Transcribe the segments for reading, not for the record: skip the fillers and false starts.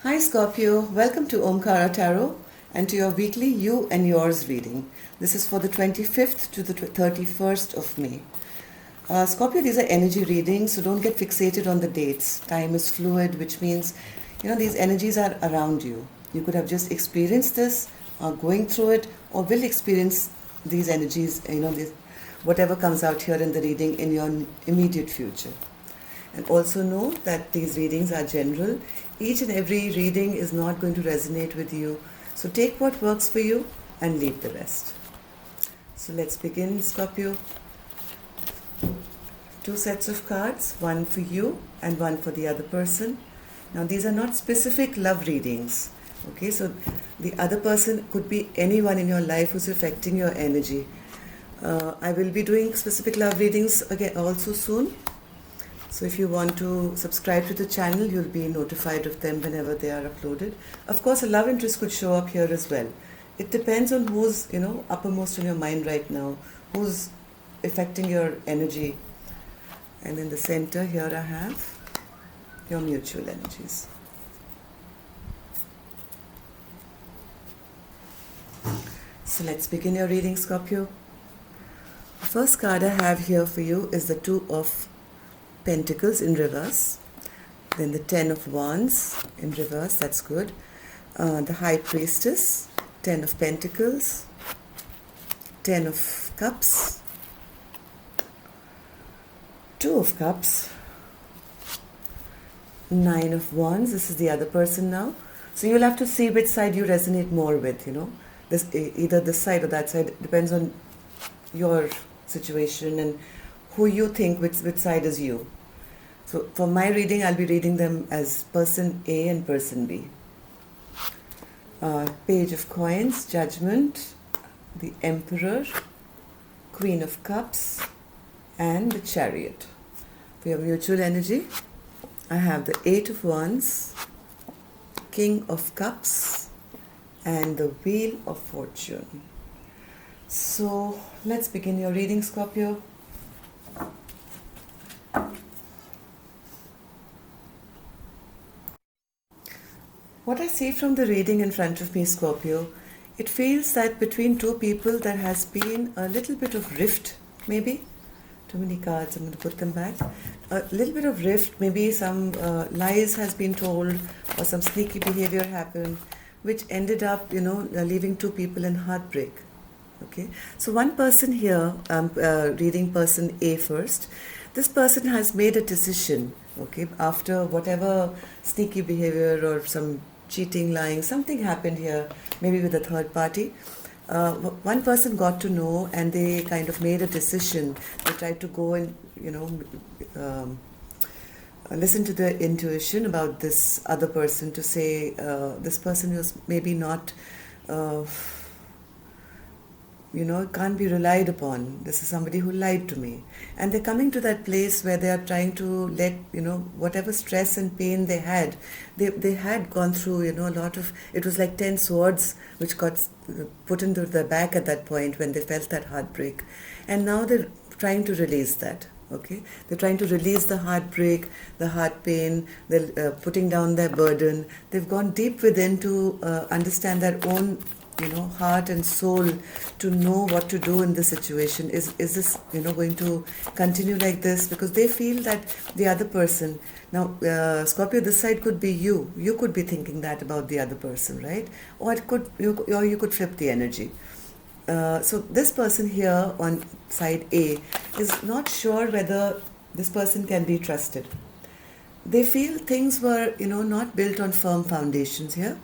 Hi Scorpio, welcome to Omkara Tarot and to your weekly You and Yours reading. This is for the 25th to the 31st of May. Scorpio, these are energy readings, so don't get fixated on the dates. Time is fluid, which means, these energies are around you. You could have just experienced this, or going through it, or will experience these energies, whatever comes out here in the reading in your immediate future. And also know that these readings are general. Each and every reading is not going to resonate with you. So take what works for you and leave the rest. So let's begin, Scorpio. 2 sets of cards, one for you and one for the other person. Now these are not specific love readings. Okay, so the other person could be anyone in your life who's affecting your energy. I will be doing specific love readings again also soon. So if you want to subscribe to the channel, you'll be notified of them whenever they are uploaded. Of course, a love interest could show up here as well. It depends on who's, uppermost in your mind right now, who's affecting your energy. And in the center here I have your mutual energies. So let's begin your reading, Scorpio. The first card I have here for you is the Two of Pentacles in reverse, then the 10 of Wands in reverse, that's good, the High Priestess, 10 of Pentacles, 10 of Cups, 2 of Cups, 9 of Wands. This is the other person now. So you'll have to see which side you resonate more with, this, either this side or that side. It depends on your situation and who you think which side is you. So for my reading, I'll be reading them as person A and person B. Page of Coins, Judgment, the Emperor, Queen of Cups, and the Chariot. For your mutual energy, I have the 8 of Wands, King of Cups, and the Wheel of Fortune. So let's begin your reading, Scorpio. What I see from the reading in front of me, Scorpio, it feels that between two people there has been a little bit of rift, maybe. Too many cards, I'm going to put them back. A little bit of rift, maybe some lies has been told or some sneaky behavior happened, which ended up, leaving two people in heartbreak. Okay, so one person here, reading person A first. This person has made a decision, okay, after whatever sneaky behavior or some cheating, lying, something happened here, maybe with a third party. One person got to know and they kind of made a decision. They tried to go and, listen to their intuition about this other person to say, this person was maybe not, can't be relied upon. This is somebody who lied to me. And they're coming to that place where they are trying to let, whatever stress and pain they had, they had gone through, a lot of, it was like 10 swords which got put into their back at that point when they felt that heartbreak. And now they're trying to release that. Okay, they're trying to release the heartbreak, the heart pain, they're putting down their burden. They've gone deep within to understand their own heart and soul to know what to do in this situation. Is this, going to continue like this? Because they feel that the other person, now Scorpio, this side could be you. You could be thinking that about the other person, right? Or you could flip the energy. So this person here on side A is not sure whether this person can be trusted. They feel things were, not built on firm foundations here.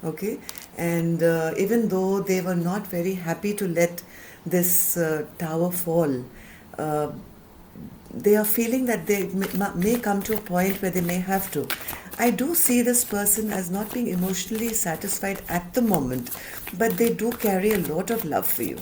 Okay, and even though they were not very happy to let this tower fall, they are feeling that they may come to a point where they may have to. I do see this person as not being emotionally satisfied at the moment, but they do carry a lot of love for you.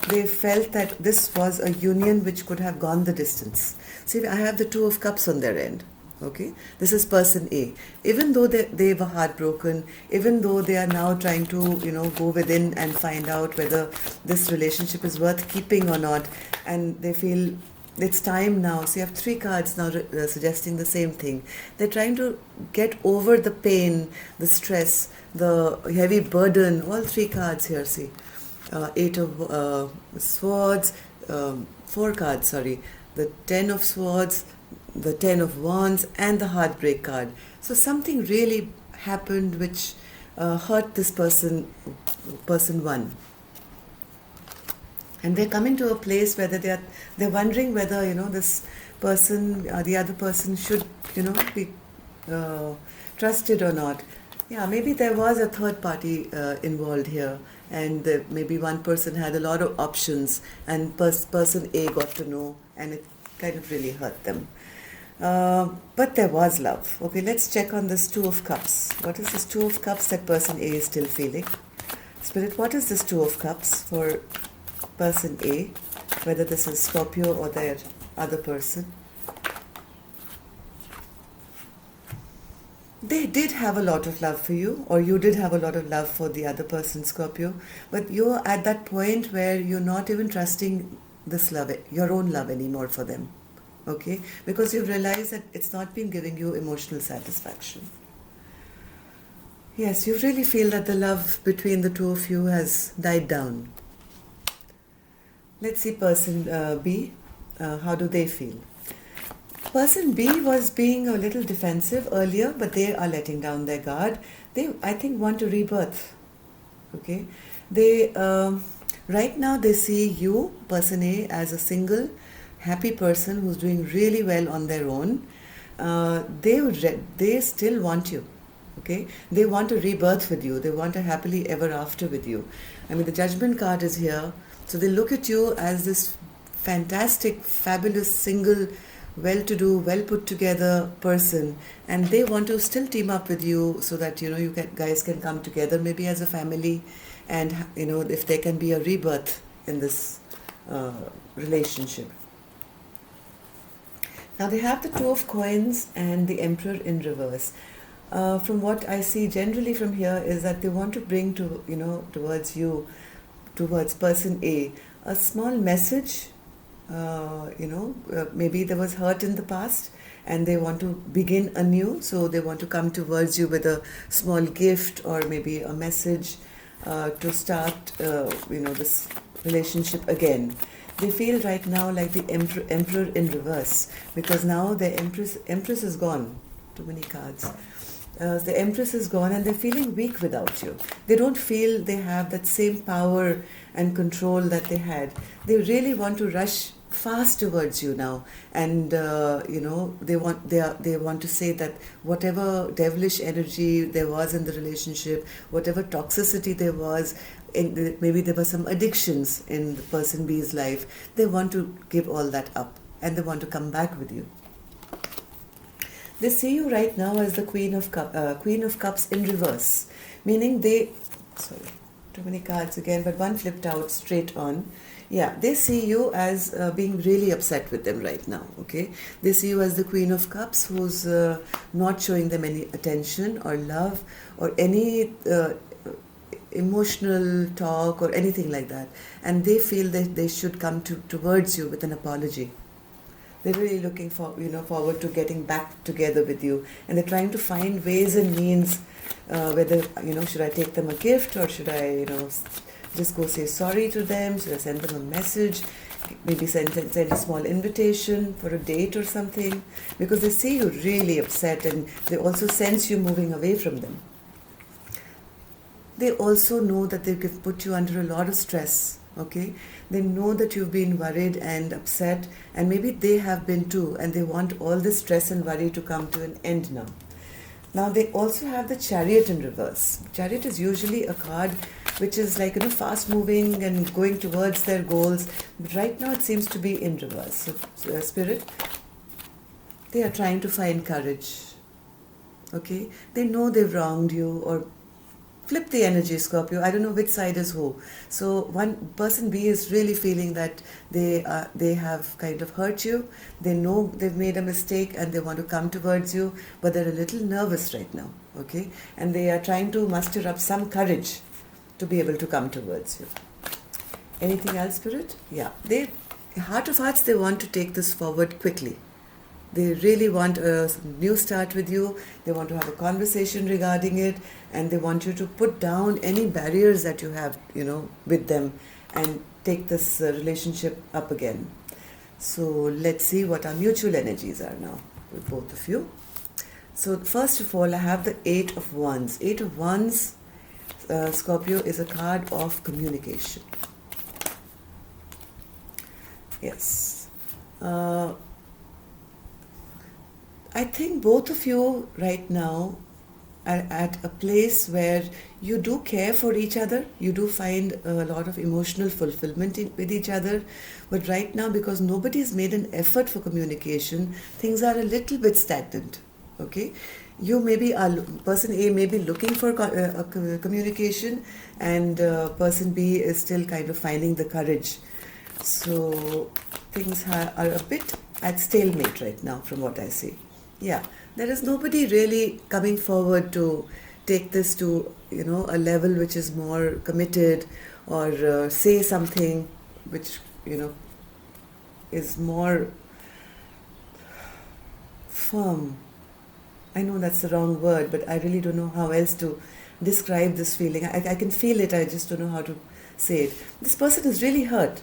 They felt that this was a union which could have gone the distance. See, I have the Two of Cups on their end. Okay, this is person A. Even though they were heartbroken, even though they are now trying to, go within and find out whether this relationship is worth keeping or not, and they feel it's time now. So you have 3 cards now suggesting the same thing. They're trying to get over the pain, the stress, the heavy burden. All 3 cards here, see. 8 of swords, 4 cards, sorry. The 10 of swords, the 10 of wands, and the heartbreak card. So something really happened which hurt this person one. And they're coming to a place where they're wondering whether this person, the other person, should be trusted or not. Yeah, maybe there was a third party involved here, and maybe one person had a lot of options, and person A got to know, and it kind of really hurt them. But there was love. Okay, let's check on this 2 of Cups. What is this 2 of Cups that person A is still feeling? Spirit, what is this 2 of Cups for person A? Whether this is Scorpio or their other person. They did have a lot of love for you, or you did have a lot of love for the other person, Scorpio, but you're at that point where you're not even trusting this love, your own love anymore for them. Okay, because you've realized that it's not been giving you emotional satisfaction. Yes, you really feel that the love between the 2 of you has died down. Let's see person B. How do they feel? Person B was being a little defensive earlier, but they are letting down their guard. They, I think, want a rebirth. Okay, they right now they see you, person A, as a single, happy person who's doing really well on their own. They still want you. Okay, they want a rebirth with you. They want a happily ever after with you. I mean, the Judgment card is here, so they look at you as this fantastic, fabulous, single, well-to-do, well-put-together person, and they want to still team up with you so that you guys can come together, maybe as a family, and if there can be a rebirth in this relationship. Now they have the 2 of Coins and the Emperor in reverse. From what I see generally from here is that they want to bring towards you, towards person A, a small message. Maybe there was hurt in the past and they want to begin anew, so they want to come towards you with a small gift or maybe a message to start this relationship again. They feel right now like the emperor in reverse, because now the empress is gone. Too many cards. The Empress is gone and they're feeling weak without you. They don't feel they have that same power and control that they had. They really want to rush fast towards you now, and they want to say that whatever devilish energy there was in the relationship, whatever toxicity there was, maybe there were some addictions in the person B's life, they want to give all that up and they want to come back with you. They see you right now as the Queen of Cups in reverse, meaning sorry, too many cards again, but one flipped out straight on. Yeah, they see you as being really upset with them right now, okay? They see you as the Queen of Cups who's not showing them any attention or love or any emotional talk or anything like that. And they feel that they should come towards you with an apology. They're really looking forward to getting back together with you, and they're trying to find ways and means, whether should I take them a gift, or should I just go say sorry to them, should I send them a message, maybe send a small invitation for a date or something, because they see you really upset and they also sense you moving away from them. They also know that they could put you under a lot of stress. Okay, they know that you've been worried and upset, and maybe they have been too, and they want all this stress and worry to come to an end now. Now they also have the Chariot in reverse. Chariot is usually a card which is like fast moving and going towards their goals, but right now it seems to be in reverse. So Spirit, they are trying to find courage. Okay, they know they've wronged you, or flip the energy, Scorpio. I don't know which side is who. So one person B is really feeling that they have kind of hurt you. They know they've made a mistake and they want to come towards you, but they're a little nervous right now. Okay, and they are trying to muster up some courage to be able to come towards you. Anything else, Spirit? Yeah, they Heart of hearts, they want to take this forward quickly. They really want a new start with you. They want to have a conversation regarding it, and they want you to put down any barriers that you have, with them, and take this relationship up again. So let's see what our mutual energies are now with both of you. So first of all, I have the Eight of Wands. Eight of Wands, Scorpio, is a card of communication. Yes. I think both of you right now are at a place where you do care for each other. You do find a lot of emotional fulfillment with each other. But right now, because nobody's made an effort for communication, things are a little bit stagnant. Okay? You maybe are, person A may be looking for communication, and person B is still kind of finding the courage. So things are a bit at stalemate right now from what I see. Yeah, there is nobody really coming forward to take this to, a level which is more committed, or say something which, is more firm. I know that's the wrong word, but I really don't know how else to describe this feeling. I can feel it, I just don't know how to say it. This person is really hurt.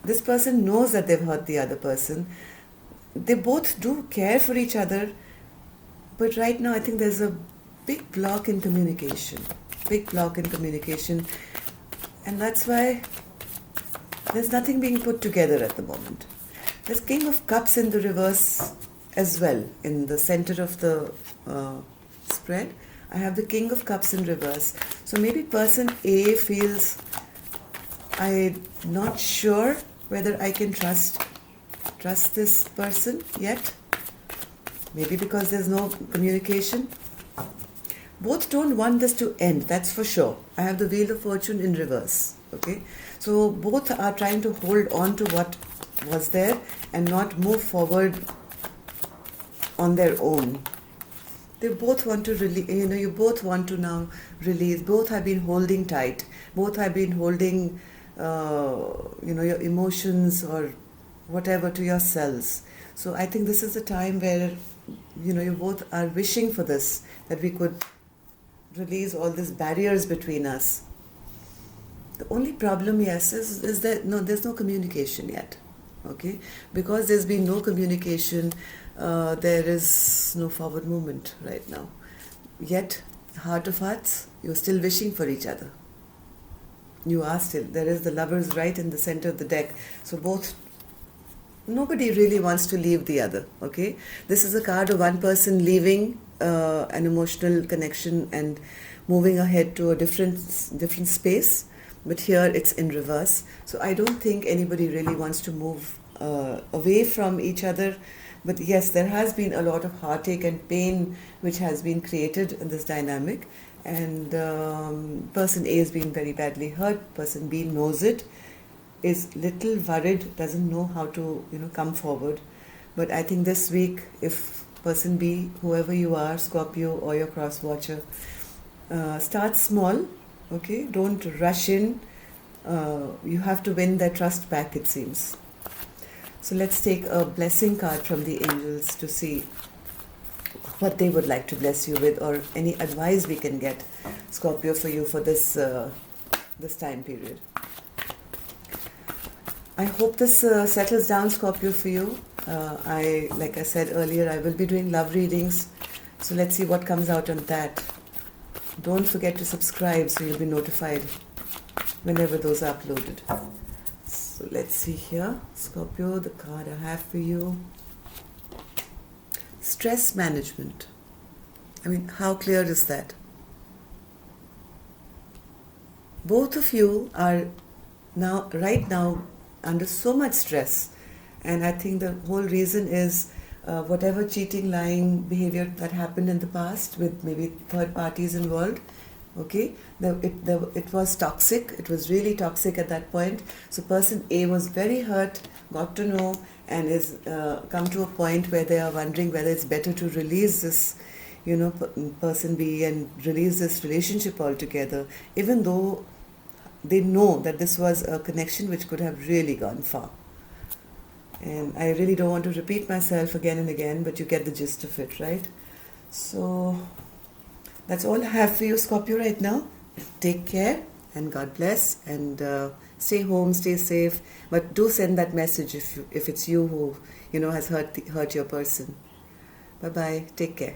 This person knows that they've hurt the other person. They both do care for each other, but right now I think there's a big block in communication. And that's why there's nothing being put together at the moment. There's King of Cups in the reverse as well. In the center of the spread, I have the King of Cups in reverse. So maybe person A feels, I'm not sure whether I can trust this person yet. Maybe because there's no communication. Both don't want this to end, that's for sure. I have the Wheel of Fortune in reverse. Okay, so both are trying to hold on to what was there and not move forward on their own. They both want to release, you both want to now release. Both have been holding tight. Both have been holding, your emotions or whatever to yourselves. So I think this is the time where, you both are wishing for this, that we could release all these barriers between us. The only problem, yes, is that there's no communication yet. Okay, because there's been no communication, there is no forward movement right now. Yet, heart of hearts, you're still wishing for each other. You are still. There is the Lovers right in the center of the deck. So both, nobody really wants to leave the other. Okay, this is a card of one person leaving an emotional connection and moving ahead to a different space. But here it's in reverse. So I don't think anybody really wants to move away from each other. But yes, there has been a lot of heartache and pain which has been created in this dynamic. And person A is being very badly hurt. Person B knows it, is little worried, doesn't know how to come forward. But I think this week, if person B, whoever you are, Scorpio or your cross watcher, start small. Okay, don't rush in. You have to win their trust back, it seems. So let's take a blessing card from the angels to see what they would like to bless you with, or any advice we can get, Scorpio, for you for this time period. I hope this settles down, Scorpio, for you. Like I said earlier, I will be doing love readings. So let's see what comes out on that. Don't forget to subscribe so you'll be notified whenever those are uploaded. So let's see here. Scorpio, the card I have for you. Stress management. I mean, how clear is that? Both of you are right now under so much stress. And I think the whole reason is whatever cheating, lying behavior that happened in the past with maybe third parties involved. Okay, it was toxic. It was really toxic at that point. So person A was very hurt, got to know, and is come to a point where they are wondering whether it's better to release this, person B, and release this relationship altogether, even though they know that this was a connection which could have really gone far. And I really don't want to repeat myself again and again, but you get the gist of it, right? So that's all I have for you, Scorpio, right now. Take care and God bless, and stay home, stay safe. But do send that message if it's you who has hurt your person. Bye bye. Take care.